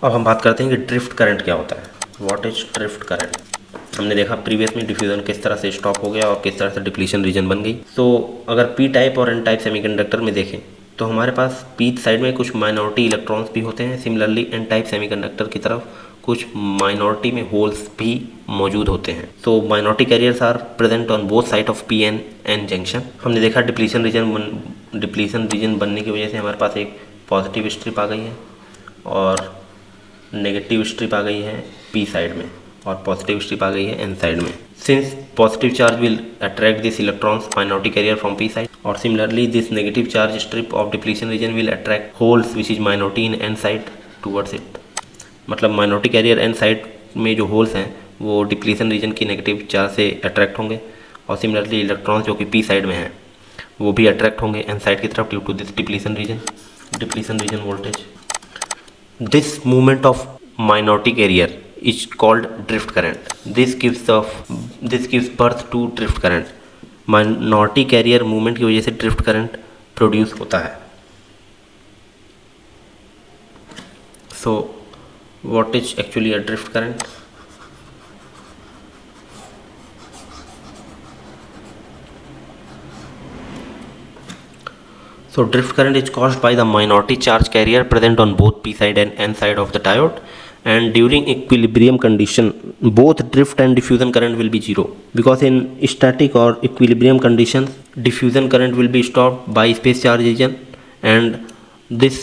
अब हम बात करते हैं कि ड्रिफ्ट करंट क्या होता है। What is drift current. हमने देखा प्रीवियस में डिफ्यूजन किस तरह से स्टॉप हो गया और किस तरह से डिप्लीशन रीजन बन गई। तो अगर पी टाइप और एन टाइप सेमीकंडक्टर में देखें तो हमारे पास पी साइड में कुछ माइनॉरिटी इलेक्ट्रॉन्स भी होते हैं। सिमिलरली एन टाइप सेमीकंडक्टर की तरफ कुछ माइनॉरिटी में होल्स भी मौजूद होते हैं। तो minority carriers are present on both side of P N N junction. हमने देखा डिप्लीशन रीजन बनने की वजह से हमारे पास एक पॉजिटिव स्ट्रिप आ गई है और नेगेटिव स्ट्रिप आ गई है पी साइड में और पॉजिटिव स्ट्रिप आ गई है एन साइड में। Since positive charge will attract this electrons minority carrier from P side और similarly this negative charge strip of depletion region will attract holes which is minority in N side towards it. मतलब minority carrier N side में जो holes हैं वो depletion region की negative charge से attract होंगे और सिमिलरली इलेक्ट्रॉन्स जो कि पी साइड में हैं वो भी अट्रैक्ट होंगे एन साइड की तरफ due to this depletion region voltage. This movement of minority carrier is called drift current. This gives birth to drift current. Minority carrier movement की वजह से drift current प्रोड्यूस होता है। So what is actually a drift current? So drift current is caused by the minority charge carrier present on both p side and n side of the diode, and during equilibrium condition both drift and diffusion current will be zero, because in static or equilibrium conditions diffusion current will be stopped by space charge region, and this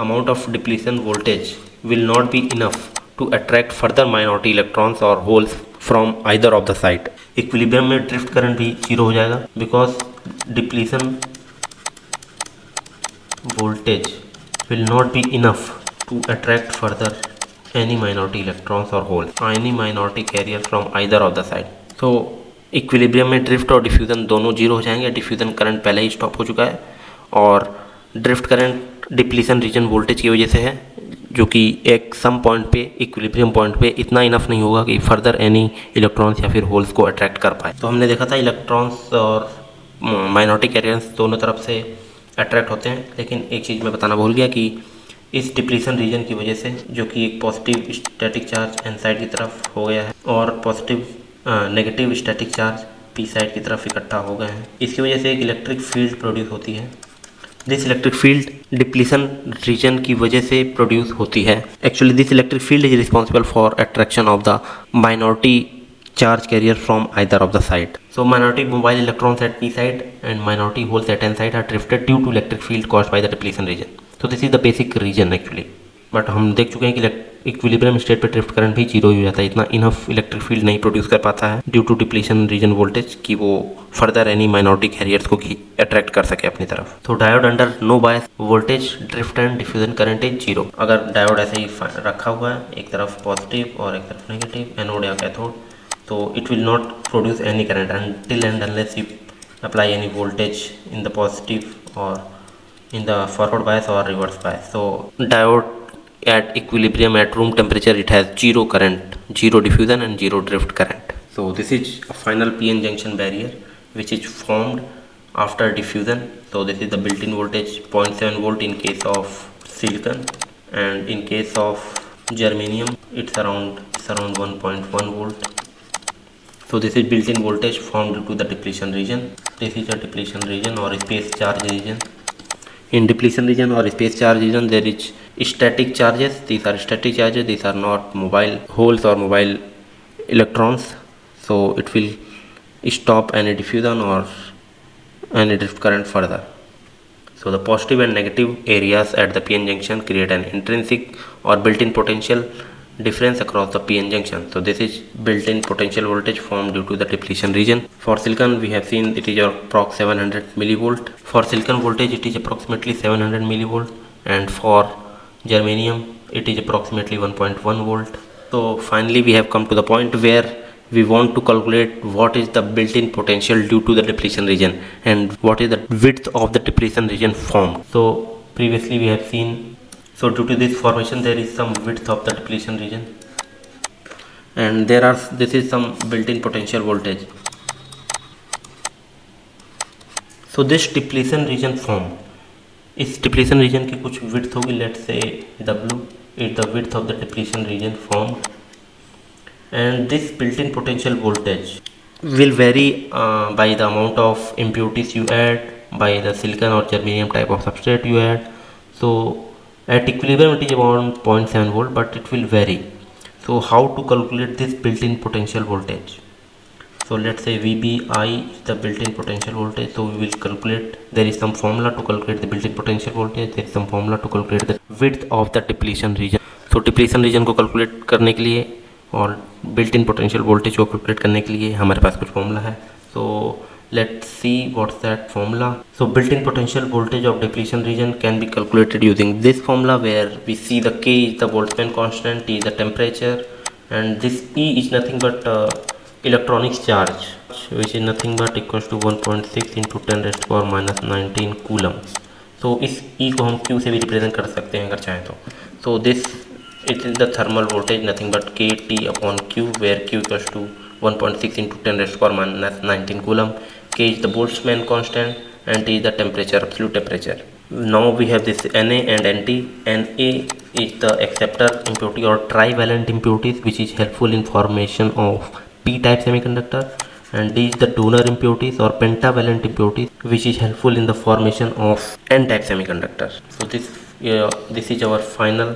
amount of depletion voltage will not be enough to attract further minority electrons or holes from either of the side. Equilibrium में drift current भी zero हो जाएगा because depletion voltage will not be enough to attract further any minority electrons or holes, any minority carrier from either of the side. So equilibrium में drift और diffusion दोनों zero हो जाएंगे। Diffusion current पहले ही stop हो चुका है और drift current depletion region voltage की वजह से है, जो कि एक सम पॉइंट पे इक्विलिब्रियम पॉइंट पे इतना इनफ नहीं होगा कि फर्दर एनी इलेक्ट्रॉन्स या फिर होल्स को अट्रैक्ट कर पाए। तो हमने देखा था इलेक्ट्रॉन्स और माइनॉरिटी कैरियर्स दोनों तरफ से अट्रैक्ट होते हैं, लेकिन एक चीज़ मैं बताना भूल गया कि इस डिप्लीशन रीजन की वजह से जो कि एक positive static charge N side की तरफ हो गया है और positive negative static charge P side की तरफ इकट्ठा हो गए हैं, इसकी वजह से एक इलेक्ट्रिक फील्ड प्रोड्यूस होती है। This electric field depletion region की वजह से प्रोड्यूस होती है। Actually this electric field is responsible for attraction of the minority charge carrier from either of the side. So minority mobile electrons at p side and minority holes at n side are drifted due to electric field caused by the depletion region. So this is the basic region actually. But हम देख चुके हैं कि equilibrium state पे drift current भी zero ही हो जाता है, इतना इनफ इलेक्ट्रिक फील्ड नहीं प्रोड्यूस कर पाता है due to depletion region voltage कि वो फर्दर एनी माइनॉरिटी कैरियर्स को अट्रैक्ट कर सके अपनी तरफ। तो diode under no bias voltage drift and diffusion current is zero. अगर डायोड ऐसे ही रखा हुआ है, एक तरफ पॉजिटिव और एक तरफ नेगेटिव, एनोड या cathode, so it will not produce any current until and unless you apply any voltage in the positive or in the forward bias or reverse bias. So diode at equilibrium at room temperature it has zero current, zero diffusion and zero drift current. So this is a final p-n junction barrier which is formed after diffusion. So this is the built-in voltage 0.7 volt in case of silicon, and in case of germanium it's around 1.1 volt. So this is built-in voltage formed due to the depletion region. This is a depletion region or space charge region. In depletion region or space charge region there is static charges. These are static charges. These are not mobile holes or mobile electrons. So it will stop any diffusion or any drift current further. So the positive and negative areas at the p-n junction create an intrinsic or built-in potential difference across the p-n junction. So this is built-in potential voltage formed due to the depletion region. For silicon we have seen it is approx 700 millivolt. For silicon voltage it is approximately 700 millivolt, and for germanium it is approximately 1.1 volt. So finally we have come to the point where we want to calculate what is the built-in potential due to the depletion region and what is the width of the depletion region formed. So previously we have seen, so due to this formation there is some width of the depletion region, and this is some built-in potential voltage. So this depletion region formed, इस depletion region की कुछ width होगी, let's say W, is the width of the depletion region formed, and this built-in potential voltage will vary by the amount of impurities you add, by the silicon or germanium type of substrate you add. So at equilibrium it is around 0.7 volt, but it will vary. So how to calculate this built-in potential voltage? So let's say VBI is the built-in potential voltage. So we will calculate, there is some formula to calculate the built-in potential voltage, there is some formula to calculate the width of the depletion region. So depletion region को calculate करने के लिए और built in potential voltage को calculate करने के लिए हमारे पास कुछ फॉर्मूला है. So let's see what's that formula. So built-in potential voltage of depletion region can be calculated using this formula, where we see the K is the Boltzmann constant, T is the temperature, and this E is nothing but electronics charge, which is nothing but equals to 1.6 into 10 raised to power minus 19 coulomb. So इस E को हम Q से भी represent कर सकते हैं अगर चाहें तो. So this it is the thermal voltage, nothing but KT upon Q, where Q equals to 1.6 into 10 raised to power minus 19 coulomb. K is the Boltzmann constant and T is the temperature, absolute temperature. Now we have this Na and Nt. Na is the acceptor impurity or trivalent impurities, which is helpful in formation of p-type semiconductor, and D is the donor impurities or pentavalent impurities, which is helpful in the formation of n-type semiconductor. So this is our final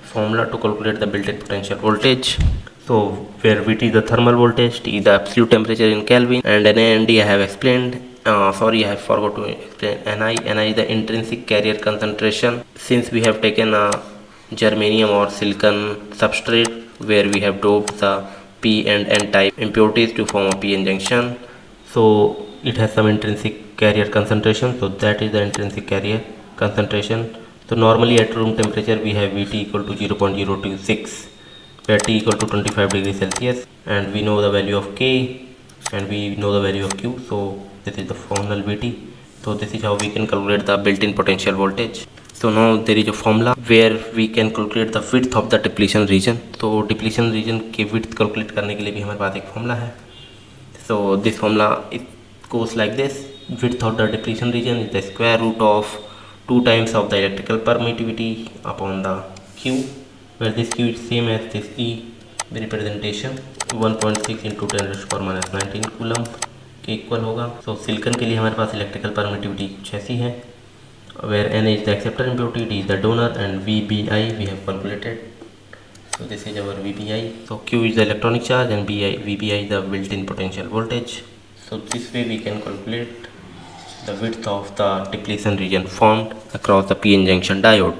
formula to calculate the built-in potential voltage. So where Vt is the thermal voltage, T is the absolute temperature in Kelvin, and Na and D I have explained. Sorry, I have forgot to explain Ni. Ni is the intrinsic carrier concentration. Since we have taken a germanium or silicon substrate where we have doped the P and N type impurities to form a p-n junction, so it has some intrinsic carrier concentration. So that is the intrinsic carrier concentration. So normally at room temperature we have Vt equal to 0.026, where T equal to 25 degrees Celsius, and we know the value of K and we know the value of Q. So this is the final Vt. So this is how we can calculate the built-in potential voltage. So now there is a formula where we can calculate the width of the depletion region. तो depletion region की width calculate करने के लिए भी हमारे पास एक formula है. So this formula it goes like this: width of the depletion region is the square root of 2 times of the electrical permittivity upon the Q, where this Q is same as this E representation, 1.6 into 10 raised to power minus 19 coulomb के equal होगा. So silicon के लिए हमारे पास electrical permittivity कुछ ऐसी है, where N is the acceptor impurity, D is the donor, and VBI we have calculated. So this is our VBI. So Q is the electronic charge and VBI is the built-in potential voltage. So this way we can calculate the width of the depletion region formed across the p-n junction diode.